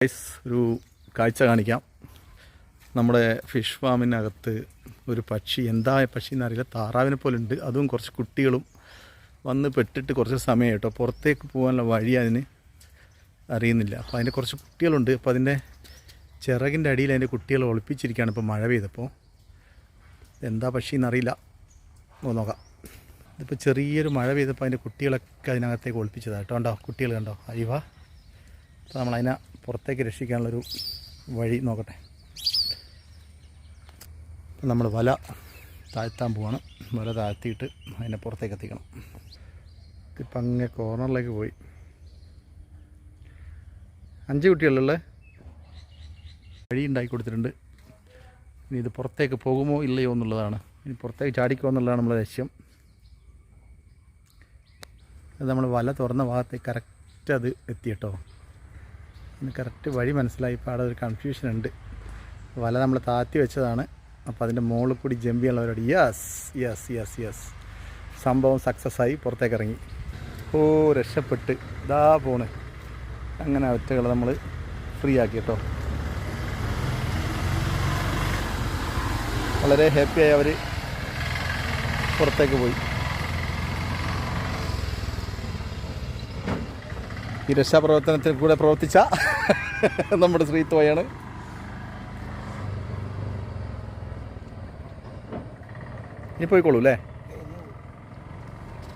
Guys, ഒരു കാഴ്ച കാണിക്കാം. നമ്മുടെ ഫിഷ് ഫാമിനകത്ത് ഒരു പക്ഷി, എന്താ പക്ഷി എന്നറിയില്ല, താറാവിനെ പോലെ ഉണ്ട്. അതും കുറച്ച് കുട്ടികളും വന്ന് പെട്ടിട്ട് കുറച്ച് സമയം കേട്ടോ. പുറത്തേക്ക് പോകാനുള്ള വഴി അതിന് അറിയുന്നില്ല. അപ്പോൾ അതിൻ്റെ കുറച്ച് കുട്ടികളുണ്ട്. അപ്പോൾ അതിൻ്റെ ചിറകിൻ്റെ അടിയിൽ അതിൻ്റെ കുട്ടികൾ ഒളിപ്പിച്ചിരിക്കുകയാണ് ഇപ്പോൾ മഴ പെയ്തപ്പോൾ. എന്താ പക്ഷി എന്നറിയില്ല, നോക്കാം. ഇതിപ്പോൾ ചെറിയൊരു മഴ പെയ്തപ്പോൾ അതിൻ്റെ കുട്ടികളൊക്കെ അതിനകത്തേക്ക് ഒളിപ്പിച്ചതാണ് കേട്ടോ. കണ്ടോ, കുട്ടികൾ കണ്ടോ, അയവ. അപ്പോൾ നമ്മളതിനെ പുറത്തേക്ക് രക്ഷിക്കാനുള്ളൊരു വഴി നോക്കട്ടെ. നമ്മൾ വല താഴ്ത്താൻ പോവാണ്. വല താഴ്ത്തിയിട്ട് അതിനെ പുറത്തേക്ക് എത്തിക്കണം. ഇപ്പം അങ്ങേ കോർണറിലേക്ക് പോയി. 5 കുട്ടികളുള്ള വഴി ഉണ്ടാക്കി കൊടുത്തിട്ടുണ്ട്. ഇനി ഇത് പുറത്തേക്ക് പോകുമോ ഇല്ലയോ എന്നുള്ളതാണ്. ഇനി പുറത്തേക്ക് ചാടിക്കുമോ എന്നുള്ളതാണ് നമ്മളെ ലക്ഷ്യം. അത് നമ്മൾ വല തുറന്ന ഭാഗത്തേക്ക് കറക്റ്റ് അത് എത്തി കേട്ടോ. അതിന് കറക്റ്റ് വഴി മനസ്സിലായി. ഇപ്പോൾ അവിടെ ഒരു കൺഫ്യൂഷൻ ഉണ്ട്. വല നമ്മൾ താഴ്ത്തി വെച്ചതാണ്. അപ്പോൾ അതിൻ്റെ മുകളിൽ കൂടി ജമ്പ് ചെയ്യാനുള്ളവരോട് യെസ് യെസ് യെസ് യെസ് സംഭവം സക്സസ്സായി. പുറത്തേക്ക് ഇറങ്ങി. ഓ, രക്ഷപ്പെട്ട് ഇതാ പോണ്. അങ്ങനെ ഒറ്റകളെ നമ്മൾ ഫ്രീ ആക്കി കേട്ടോ. വളരെ ഹാപ്പിയായി അവർ പുറത്തേക്ക് പോയി. ഈ രക്ഷാപ്രവർത്തനത്തിൽ കൂടെ പ്രവർത്തിച്ച നമ്മുടെ ശ്രീത്തോയാണ്. ഇനി പോയിക്കോളൂ അല്ലേ.